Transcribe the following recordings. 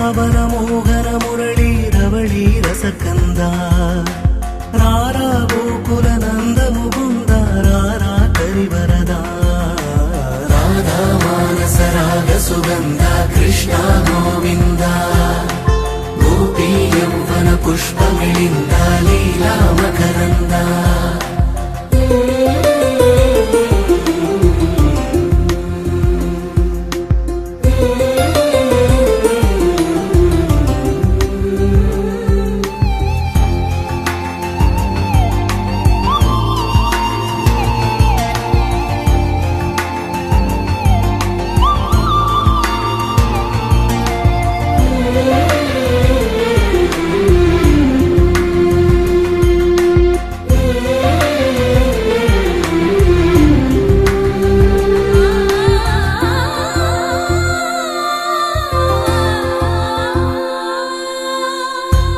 బృందావన మోహన మురళీ రవళీ రసకంద రారా గోకుల నంద ముకుంద రారా కరివరదా రాధా మానస రాగ సుగంధ కృష్ణ గోవింద గోపీ యౌవన పుష్పమిళింద లీలా మకరంద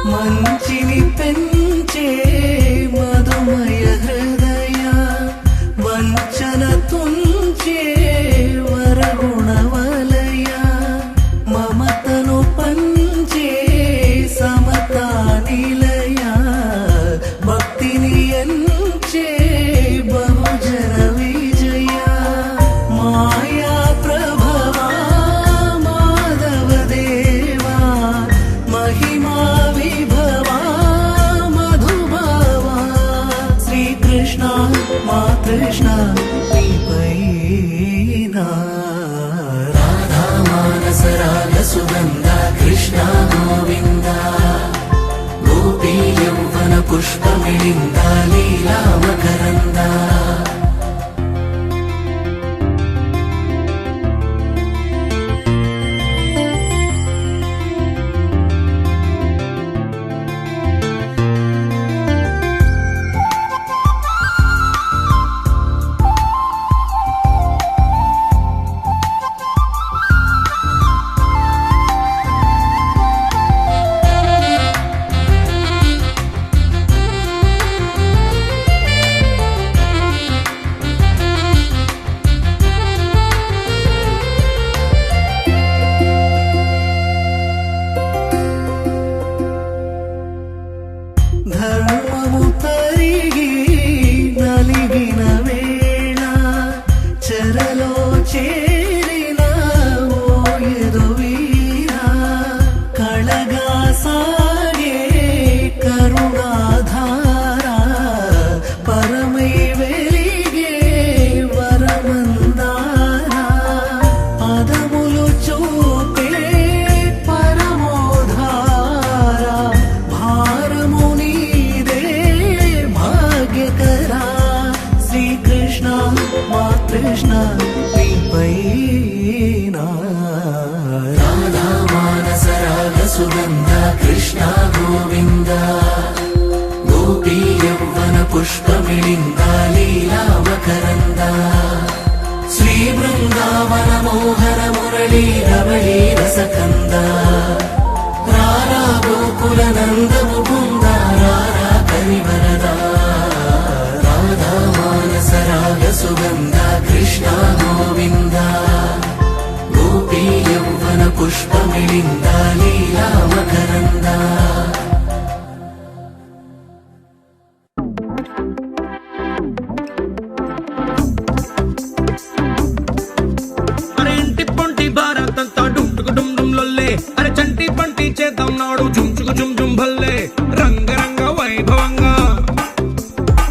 మంచిని పెంచే మధుమయ హృదయ వంచన తుంచే వరగుణవలయ మమతను పంచే సమతా నిలయ భక్తిని ఎంచే బహుజన విజయ మాయా ప్రభవా మాధవ దేవా మహిమా మా కృష్ణ రాధా మానస రాగ సుగంధ కృష్ణ గోవింద గోపీ యౌవన పుష్పమిళింద లీలా మకరంద ధర్మము తరిగి నలిగిన వేళ చెరలో చేరిన ఓయదు వీరా కళగా సాగే కరుణాధార పరమై వెలిగే వరమందార పదములు చూపే పరమోధార భారము శ్రీకృష్ణ మా కృష్ణ రాధా మానస రాగ సుగంధ కృష్ణ గోవింద గోపీ యౌవన పుష్పమిళింద లీలా మకరంద శ్రీ బృందావన మోహన మురళీ రవళీ రసకంద రారా గోకుల నంద ముకుంద రారా కరివరదా రాధా మానస రాగ సుగంధ కృష్ణ గోవింద గోపీ యౌవన పుష్పమిళింద లీలా మకరంద అరే ఇంటి పొంటి భారతంతా డుంటుకు డుమ్ డుమ్ లొల్లే అరే చంటి పంటి చేద్దాం నాడు చుంచుకు చుమ్ చుమ్ భల్లే రంగరంగ వైభవంగా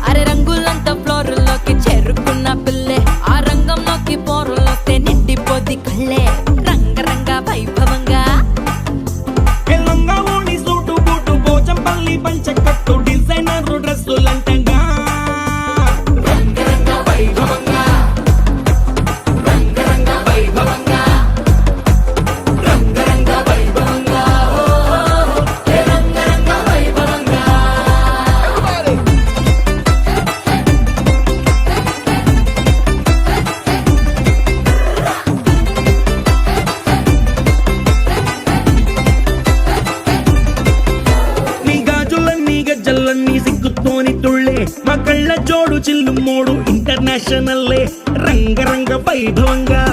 అరే రంగులంతా ఫ్లోర్లోకి చేరుకున్న పిల్లే ఆ రంగంలోకి పోరులోకి నిండిపోది కళ్ళే రంగరంగ వైభవంగా ఎల్లంగా ఓడి సూటు బూటు పోచంపల్లి పంచకట్టు డిజైనర్ డ్రెస్సులంటంగా రంగరంగ వైభవంగా రంగరంగ వైభవంగా రంగరంగ వైభవంగా రంగరంగ వైభవంగా సిగ్గుతోని తుళ్ళే మా కళ్ళ జోడు చిల్లు మోడు ఇంటర్నేషనల్లే రంగరంగ వైభవంగా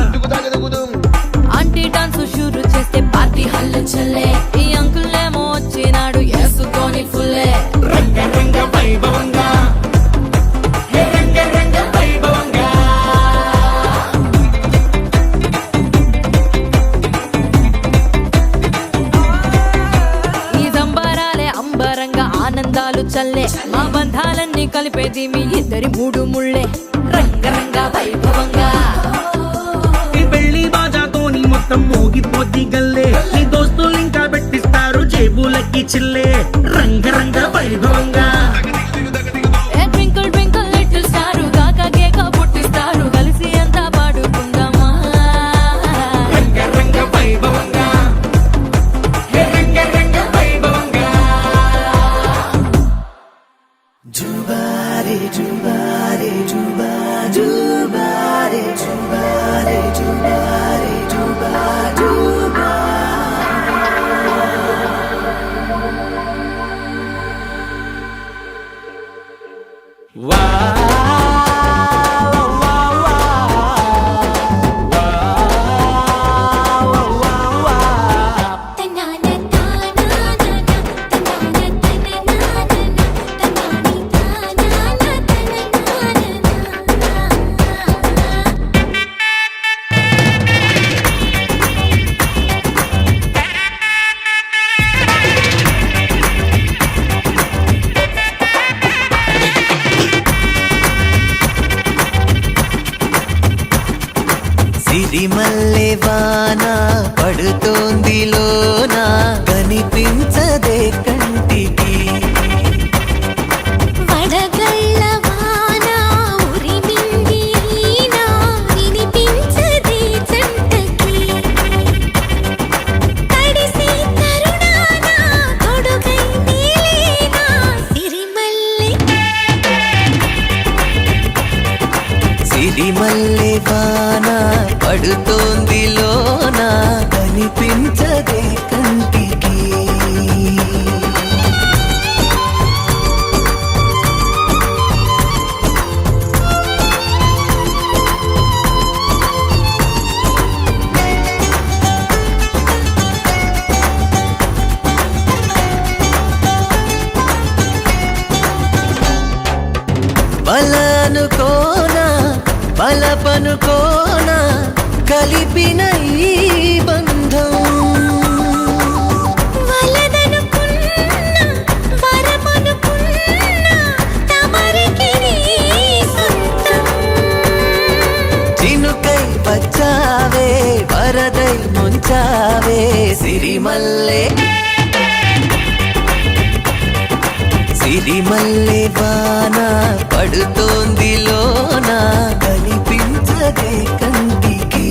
ఆంటీ డాన్స్ షురు చేస్తే పార్టీ హల్లు చల్లే చల్లే మా బంధాలన్నీ కలిపేది మీ ఇద్దరి మూడు ముళ్ళే రంగరంగ వైభవంగా ఈ పెళ్లి బాజాతోని మొత్తం మోగిపోద్ది గల్లే నీ దోస్తులు ఇంకా పెట్టిస్తారు జేబులకి చిల్లే రంగరంగ వైభవంగా ట్వింకిల్ ట్వింకిల్ లిటిల్ స్టార్ కాకా కేక పుట్టిస్తారు కలిసి అంతా పాడుకుందామా రంగరంగ వైభవంగా రంగరంగ వైభవంగా జుబారే జుబారే జుబా జుబారే జుబారే జుబారే జుబా జుబా సిరిమల్లె వాన పడుతోంది లోన కనిపించదే కంటికి వడగళ్ళ వాన ఉరిమింది అయినా వినిపించదే జంటకి తడిసి తరుణాన తొడుగై నీలేనా సిరిమల్లె వాన పడుతోంది లోన కనిపించదే కంటికి బలనుకోనా బలపనుకోనా కలిపిన ఈ బంధం వలదనుకున్నా వరమనుకున్నా తమరికి నీ సొంతం చినుకై వచ్చావే వరదై ముంచావే సిరిమల్లె సిరిమల్లె వాన పడుతోంది లోన కనిపించదే కంటికి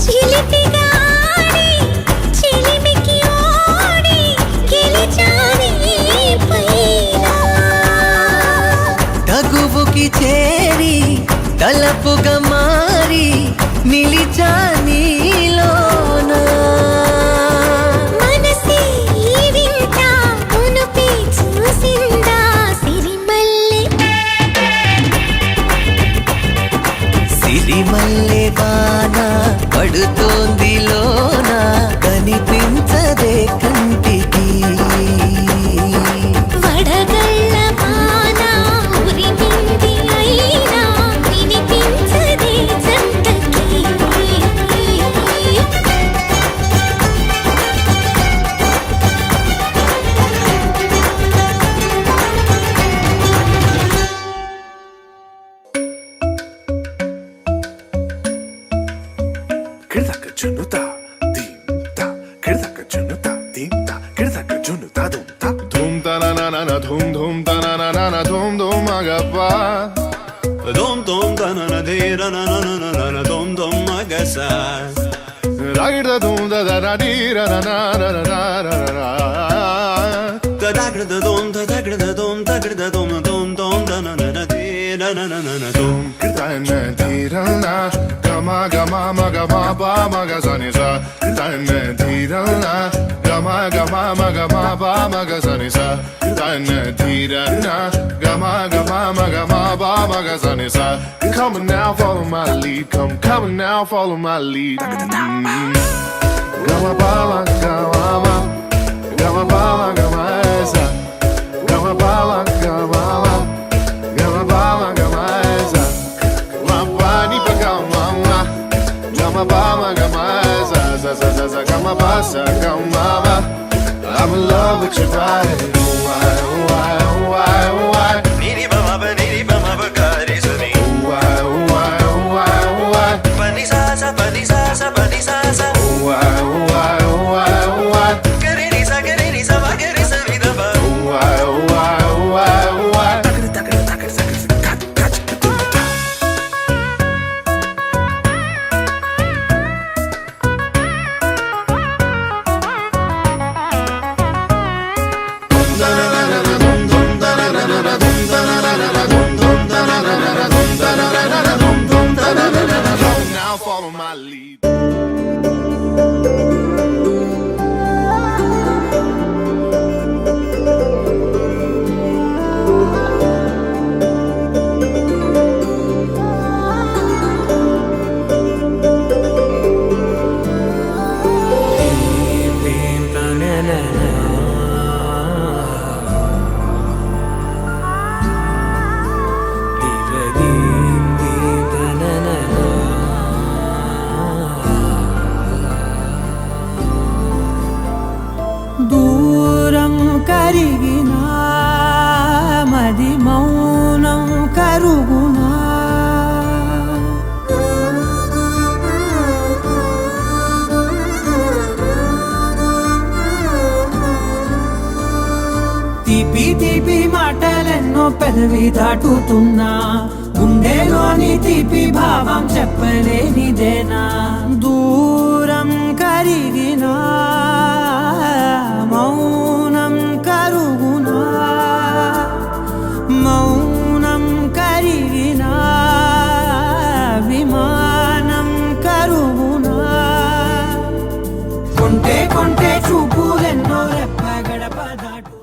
చిలిపిగా ఆడి చిలిమికి ఓడి గెలిచాని పైన తగువుకి చేరి తలపుగా మారి నిలిచా నీలోన మనసే ఈ వింత మునుపి చూసిందా సిరిమల్లె సిరిమల్లె వాన పడుతోంది లోన కనిపించదే కంటికి వడగళ్ళ వాన ఉరిమింది అయినా వినిపించదే జంటకి Kirdaka junuta, dimta. Kirdaka junuta, dimta. Kirdaka junuta, dumta. Dum ta na na na na, dum dum ta na na na na, dum dum agapa. Dom dom da na na de ra na na na na na dom dom magasa. Ragda dum da da da di ra na na na na na na na. Da da da dom da da da dom da da dom dom dom da na na na de ra na na na na dom. Kirta na di ra na, dum gama gama maga ma pa maga sa ni sa tan thi ra na gama gama maga ma pa maga sa ni sa tan thi ra na gama gama maga ma pa maga sa ni sa come on now follow my lead come on now follow my lead gama pa maga gama gama pa maga ma sa gama pa maga gama gama pa maga ma sa ma pa ni pa gama gama pa maga ma sa sa sa sa sa gama pa sa gama ma I'm in love with your body why why why why Niri bama ba niri bama ba kari sani why why why why Pani sa sa pani sa sa pani sa sa why why why why Kari ni sa ba kari sa ni da ba why why why why Now follow my lead. దూరం కరిగినా మది మౌనం కరుగునా తీపి తీపి మాటలెన్నో పెదవి దాటుతున్నా గుండెలోని తీపి భావం చెప్పలేనిదేనా దూరం కరిగినా మౌనం కరుగునా మౌనం కరిగినా విమానం కరుగునా కొంటే కొంటే చూపులెన్నో రెప్ప గడప దాటు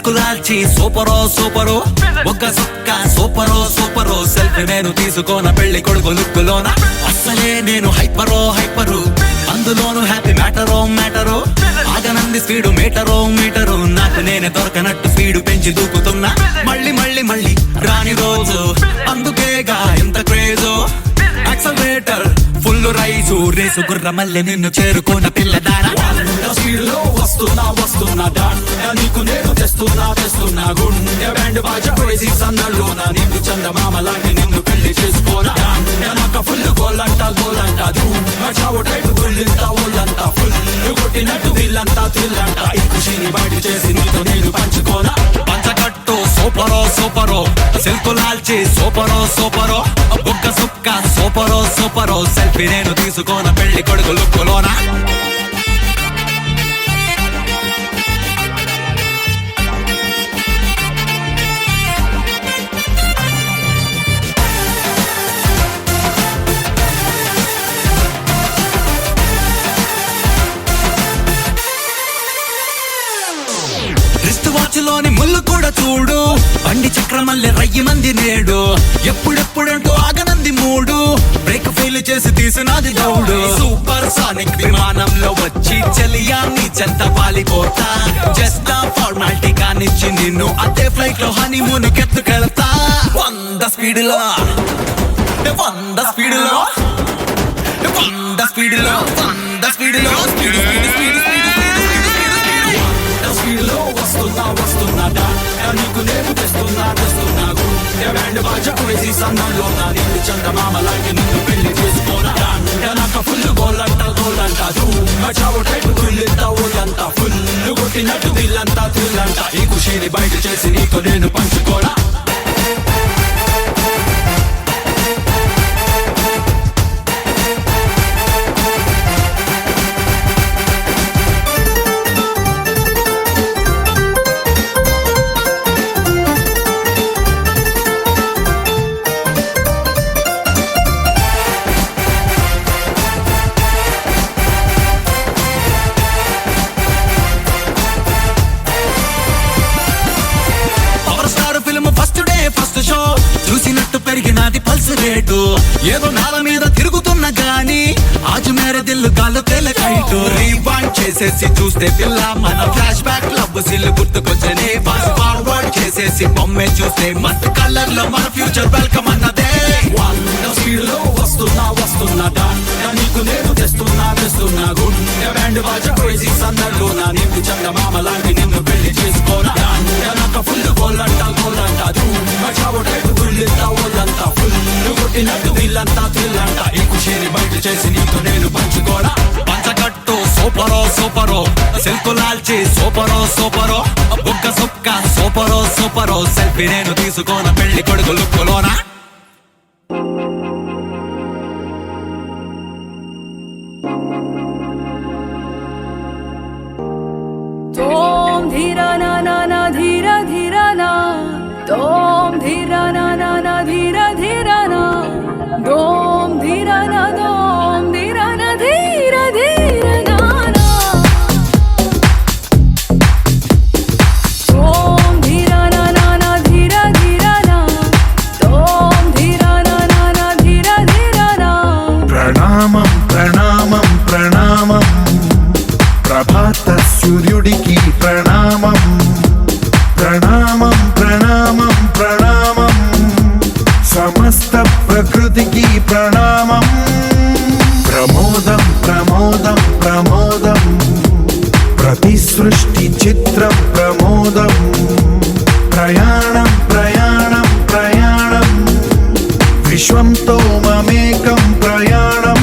సిల్కులాల్చి సూపరో సూపరో ఒక్క సుక్క సూపరో సూపరో సెల్ఫీ నేను తీసుకోన పెళ్లి కొడుకు లుక్కులోన అస్సలే నేను హైపరో హైపరు అందులోను హ్యాపీ మ్యాటరో ఆగనంది స్పీడు మీటరో నాకు నేనే దొరకనట్టు స్పీడు పెంచి దూకుతున్నా మళ్ళీ మళ్ళీ మళ్ళీ రాని రోజు అందుకేగా ఎంత క్రేజో యాక్సలరేటర్ ఫుల్ రైజు రేసు గుర్ర మళ్ళీ నిన్ను చేరుకోన పిల్లదారా స్పీడ్ లో వస్తున్నా నీకు నేను తెస్తున్నా గుండె బ్యాండ్ బాజా క్రేజీ సన్నల్లోన నిన్ను చందమామ లాంటి నిన్ను పెళ్లి చేసుకోనా నాకు ఫుల్ గోలంట చావు టైపు గుళ్ళంతా ఒళ్ళంతా ఫుల్ కొట్టినట్టు వీళ్ళంతా థ్రిల్లంట ఈ ఖుషిని బయట చేసి నీతో నేను పంచుకోనా పంచకట్టు సూపరో సిల్కులాల్చి సూపరో బుక్క సుక్క సూపరో సెల్ఫీ నేను తీసుకోన పెళ్లి కొడుకు లుక్కులోనా వాచ్లోని ముళ్ళు కూడా చూడు బండి చక్రమల్లె రయ్యి మంది నేడు ఎప్పుడెప్పుడంటూ ఆగనంది మూడు బ్రేక్ ఫెయిల్ చేసి తీసినది దౌడు సూపర్ సానిక్ విమానంలో వచ్చి చలియాన్ని చెంత పాలిపోతా జస్ట్ ఫార్మాలిటీ కానిచ్చి నిన్ను అదే ఫ్లైట్ లో హనీమూన్ కెత్తుకెళ్తా 100 స్పీడ్లో స్పీడ్ లో వస్తున్నా నీకు నేను తెస్తున్నా గుండె బ్యాండ్ బాజా క్రేజీ సన్నల్లోన నిన్ను చందమామ లాంటి నిన్ను పెళ్లి చేసుకోనా నాకు ఫుల్ గోలంట చావు టైపు గుళ్ళంతా ఒళ్ళంతా ఫుల్ కొట్టినట్టు వీళ్ళంతా థ్రిల్లంట ఈ ఖుషిని బయట చేసి నీకు నేను పంచుకోనా చూసినట్టు పెరిగినది పల్స్ రేటు ఏదో నాల మీద తిరుగుతున్న గాని ఆజు మేరే దిల్లు గాల్లో తేలకైటు రీవాండ్ చేసేసి చూస్తే పిల్ల మన ఫ్లాష్ బ్యాక్ లవ్ సిల్లు గుర్తుకొచ్చనే ఫాస్ట్ ఫార్వర్డ్ చేసేసి బొమ్మే చూస్తే మస్త్ కలర్ లో మన ఫ్యూచర్ వెల్కమ్ అన్నదే స్పీడ్ లో వస్తున్నా నీకు నేను తెస్తున్నా గుండె బ్యాండ్ బాజా క్రేజీ సన్నల్లోన నిన్ను చందమామ లాంటి నిన్ను పెళ్లి చేసుకోనా నాకు ఫుల్ గోలంట చావు టైపు గుళ్ళంతా ఒళ్ళంతా ఫుల్ కొట్టినట్టు వీళ్ళంతా థ్రిల్లంట ఈ ఖుషిని బయట చేసి నీతో నేను పంచుకోనా పంచకట్టు సూపరో సిల్కులాల్చి సూపరో బుక్క సుక్క సూపరో సెల్ఫీ నేను తీసుకోన పెళ్లి కొడుకు లుక్కులోనా తోం ధీరా నా నా నా ధీరా ధీరా నా తోం ధీరా నా నా నా ధీరా ధీరా నా దోం ధీరా నా దోం ధీరా నా ధీరా ధీరా నా నా తోం ధీరా నా నా నా ధీరా ధీరా నా తోం ధీరా నా నా నా ధీరా ధీరా నా ప్రణామం ప్రభాత సూర్యుడికి ప్రణామం సమస్త ప్రకృతికి ప్రణామం ప్రమోదం ప్రతి సృష్టి చిత్రం ప్రమోదం ప్రయాణం విశ్వంతో మమేకం ప్రయాణం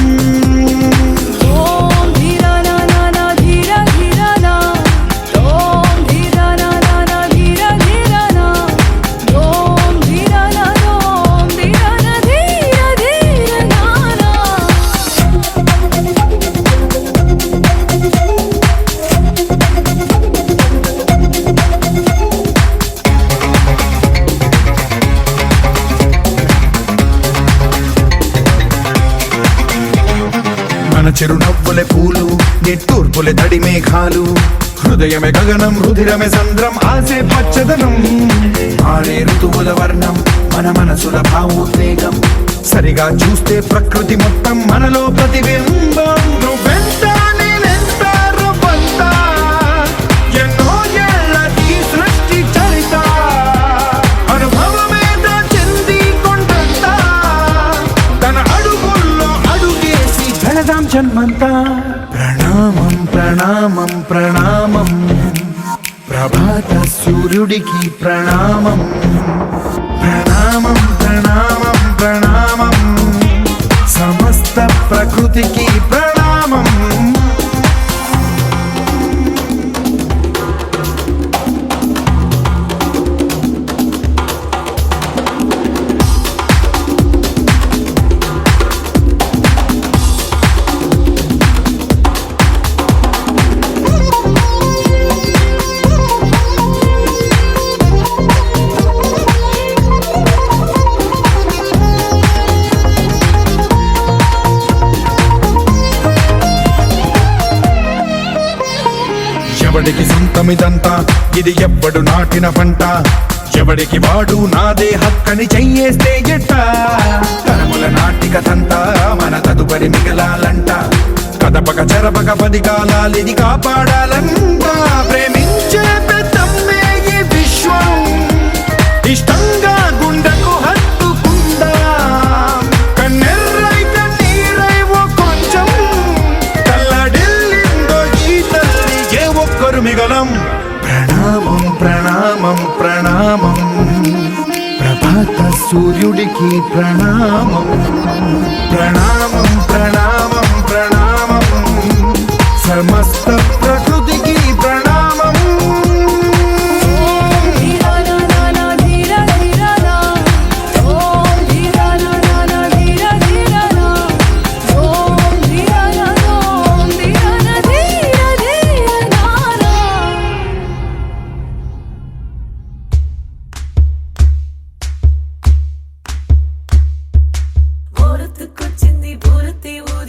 చిరునవ్వులే పూలు నిట్టూర్పులే తడి మేఘాలు హృదయమే గగనం రుధిరమే సంద్రం ఆసే పచ్చదనం ఆరే ఋతువుల వర్ణం మన మనసుల భావోద్వేగం సరిగా చూస్తే ప్రకృతి మొత్తం మనలో ప్రతిబింబం నువ్వెంత నేనెంత రవ్వంత ఎన్నో ఏళ్ళది సృష్టి చరిత అనుభవమేద చెంది కొండంత తన అడుగుల్లో అడుగేసి గడదాం జన్మంతా ప్రణామం ప్రణామం ప్రణామం ప్రభాత సూర్యుడికి ప్రణామం ప్రణామం ప్రణామం ప్రణామం సమస్త ప్రకృతికి ప్రణామం ఎవడికి సొంతమిదంతా ఇది ఎవ్వడు నాటిన పంట ఎవడికి వాడు నాదే హక్కని చెయ్యేస్తే ఎట్ట తరముల నాటికతంతా మన తదుపరి మిగలాలంట కదపక చెరపక 10 కాలాలిది కాపాడాలంట ప్రేమించే పెద్దమ్మే ఈ విశ్వం ఇష్టంగా గుండెకు హత్తుకుందా కన్నెర్రై కన్నీరై ఓ కొంచెం తల్లడిల్లిందో ఈ తల్లి ఏ ఒక్కరు మిగలం ప్రణామం ప్రణామం ప్రణామం ప్రభాత సూర్యుడికి ప్రణామం ప్రణామం ప్రణామం ప్రణామం సమస్త ప్రకృతికి ప్రణామం धीरा ना ना ना धीरा धीरा ना ओम धीरा ना ना ना धीरा धीरा ना ओम धीरा ना ओम धीरा ना धीरा धीरा ना బోరతుకొచ్చింది బోరతి ఊది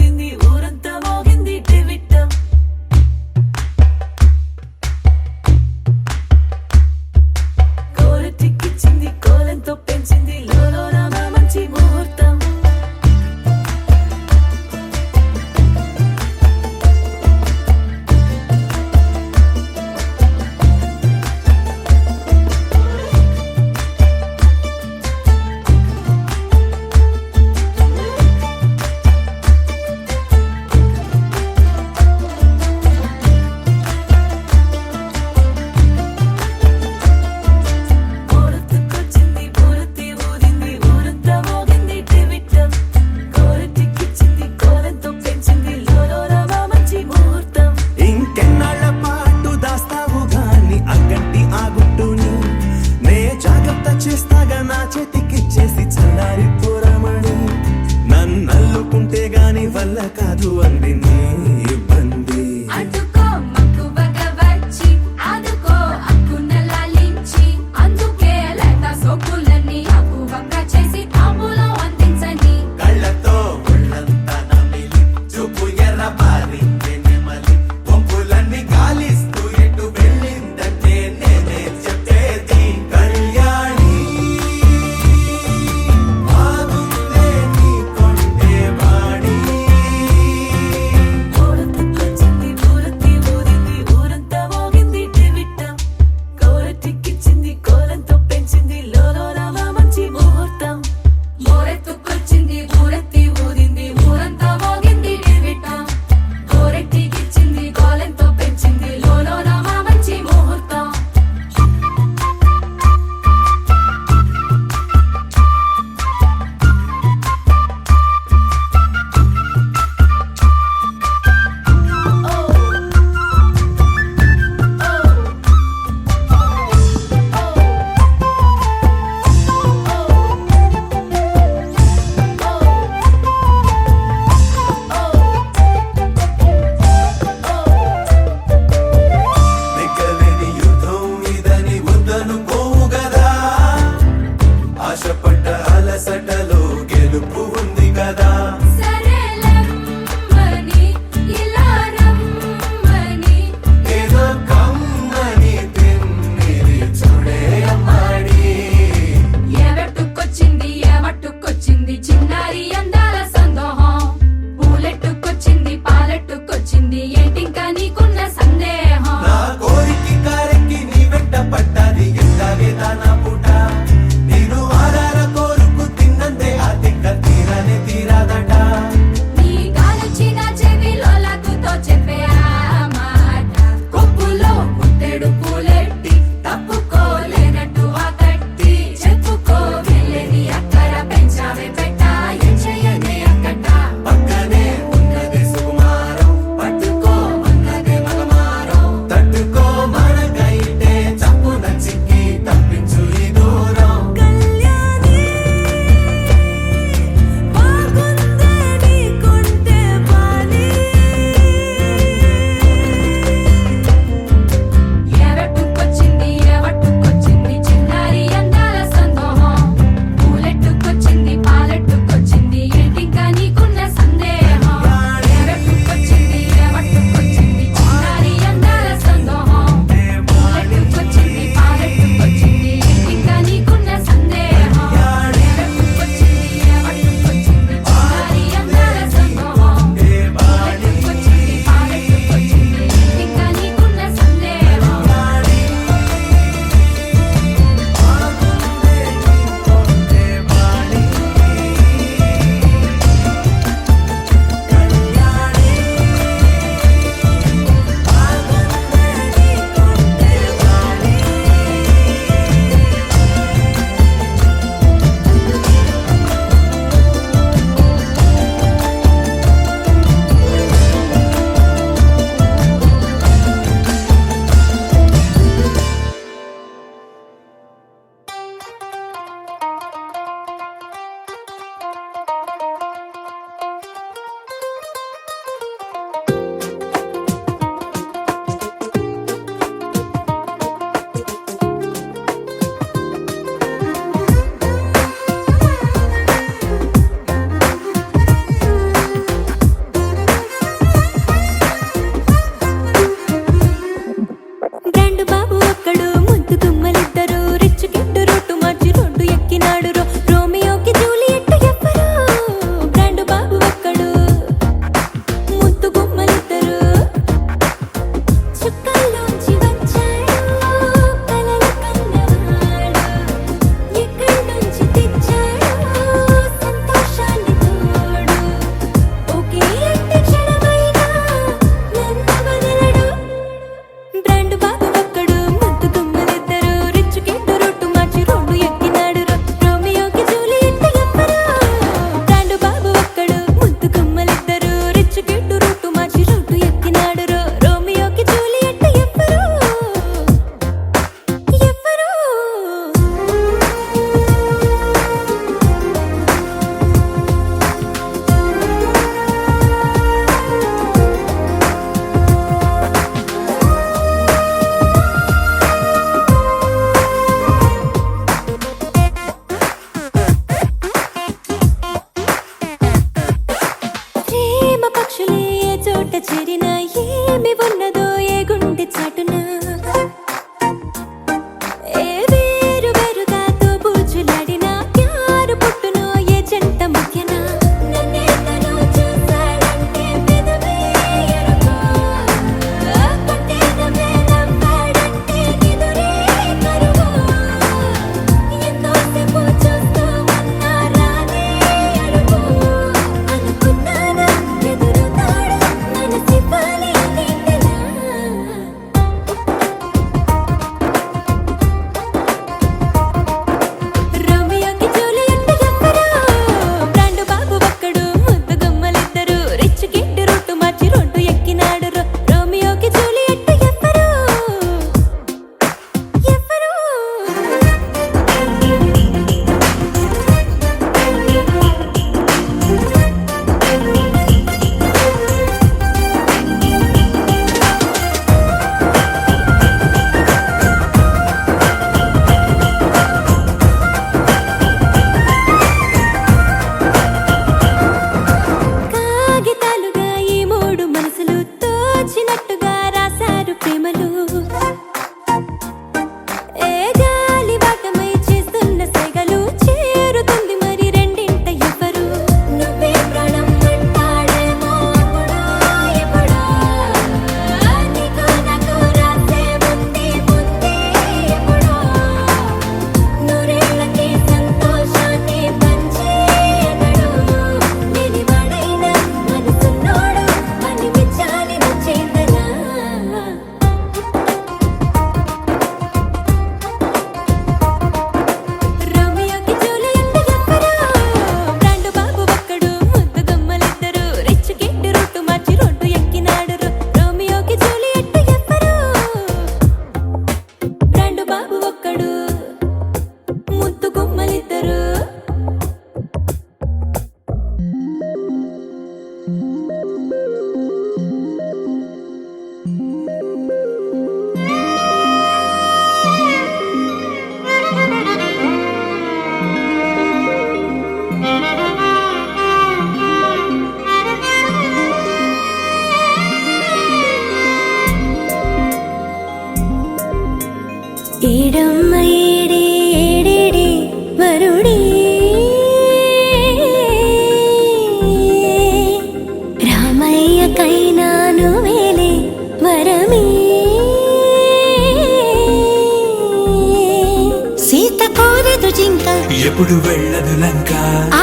ఎప్పుడు వెళ్ళదు లంక.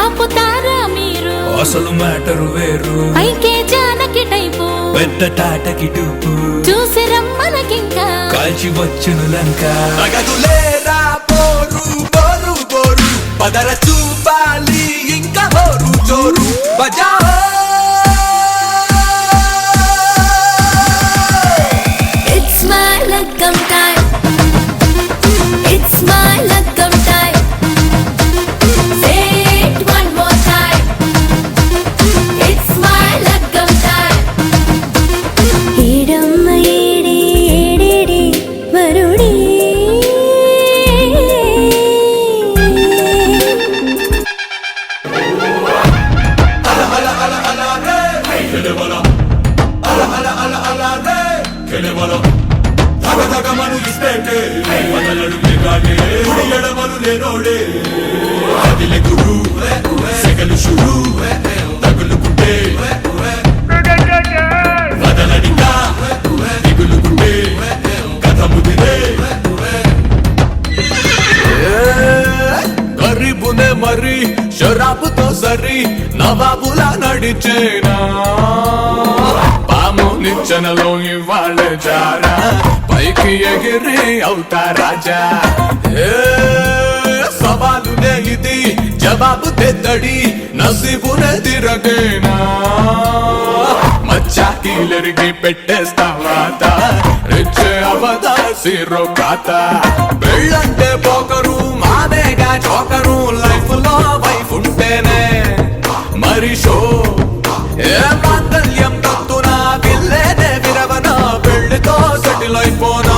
ఆపుతారా మీరు అసలు మ్యాటరు వేరు. పైకే జానకి టైపు పెద్ద టాటకి టూపు చూసి రమ్మనకింకా కాల్చి వచ్చును లంక. తగదులేరా పోరు పోరు పోరు పదర చూపాలి ఇంకా హోరు జోరు బజా. It's my lagam time. It's my lagam time. Say it one more time. It's my lagam time. Idamma edi edidi varudi. తగమను ఇస్తేటే వదలడు ఎగాడే ఎడమలు లేనోడే. అదిలే గురు సెగలు షురు తగులుకుంటే వదలడిగా దిగులుకుంటే కథ ముదిరే. గరీబునే మరి షరాబుతో సరి నవాబులా నడిచేనా. పాము నిచ్చెనలో ఇవాళ జారా పైకి ఎగిరి అవుతా రాజా. సవాలునే ఇది జవాబు తెద్దడి నసీబునే తిరగేనా. మచ్చాకీలరికి పెట్టేస్తావాత రిచ్చే అవదా సిరో కాత. పెళ్ళంటే పోకరు మాదేగా చోకరు లైఫ్ లో వైఫ్ ఉంటేనే మరి షో. ఏ మాంగళ్యం తంతునా పిల్లేనే విరవనా పెళ్లితో సెటిల్ అయిపోనా.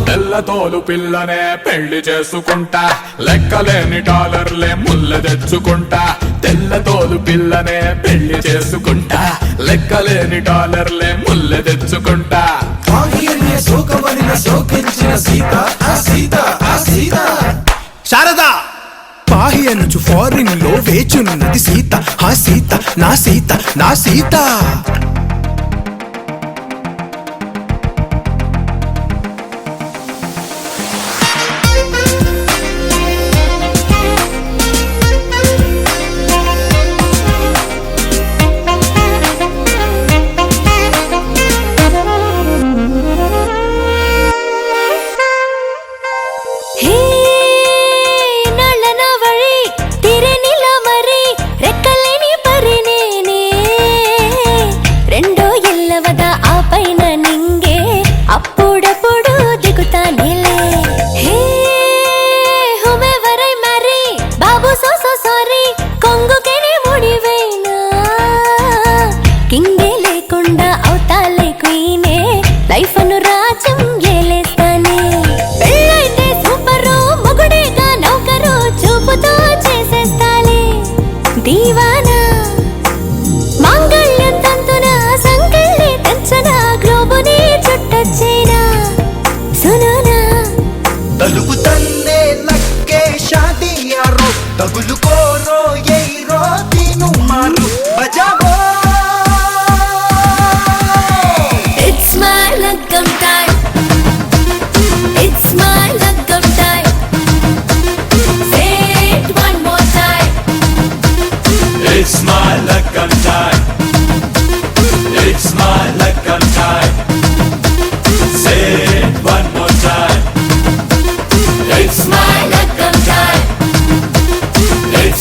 తెల్లతోలు పిల్లనే పెళ్లి చేసుకుంటా లెక్కలేని డాలర్లే ముళ్ళ తెచ్చుకుంటా. తెల్లతోలు పిల్లనే పెళ్లి చేసుకుంటా లెక్కలేని డాలర్లే ముళ్ళ తెచ్చుకుంటా. శోకమనిన శోకించిన సీత ఆ సీత ఆ సీత. శారదా పాహి అనుచు ఫారిన్ లో వేచున్నది సీత. ఆ సీత నా సీత నా సీత. అప్పుడప్పుడు దిగుతానేలే. హే హుమెవరై మరి బాబు సో సో సారీ కొంగుకెనే ముడివేనా. కింగే లేకుండా అవుతాలే క్వీనే లైఫ్ అను రాజ్యం ఏలేస్తానే. పెళ్ళైతే సూపరు మొగుడేగా నౌకరు చూపుతో చేసేస్తాలే దీవానా. మాంగళ్యం తంతున సంకల్లి తెంచన గ్లోబుని చుట్టొచ్చేనా సునునా. తలుపు తన్నే లక్కే షాదీ యారో తగులుకోరో ఎయిరో తీను మారు బజావో. It's my lagam time. It's my lagam time. Say it one more time. It's my lagam time. It's my lagam time. Say it one more time. It's my My lagam time. It's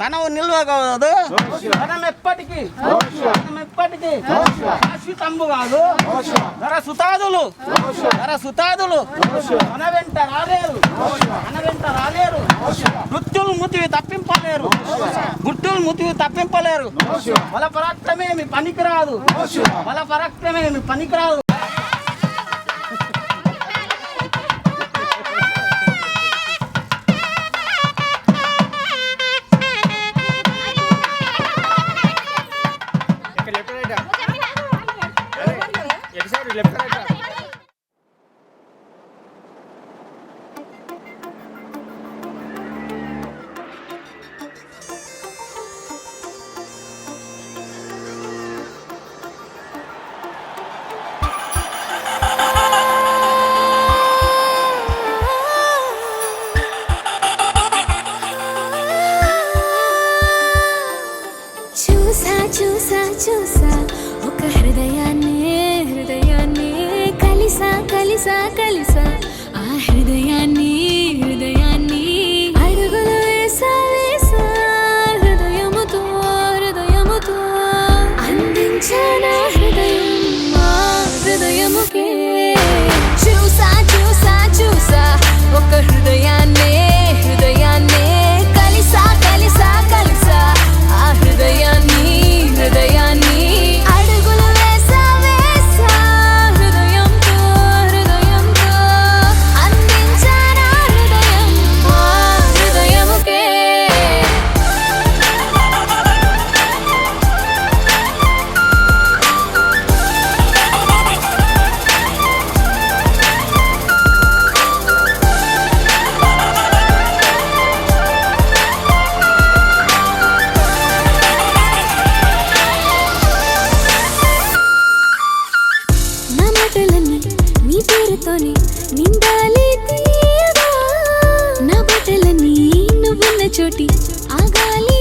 తనవు నిల్వకపోదు తనమెప్పటికీ శాశ్వతంబు కాదు ధర సుతాదులు మన వెంట రాలేరు మృత్యులు ముతివి తప్పింపలేరు బల పరాక్రమేమి పనికిరాదు చూసా ఒక హృదయాన్ని కలిసా ఆ హృదయాన్ని అడుగులు వేసా హృదయముతో అందించానా హృదయముకే చూసా ఒక హృదయాన్ని కలిసా ఆ హృదయాన్ని అడుగులు వేసా హృదయంతో అందించానా హృదయముకే నా మాటలన్నీ నీ పేరుతోనే నిండాలి తీయగా నా బట్టలన్నీ నువ్వున్న చోటి ఆగాలి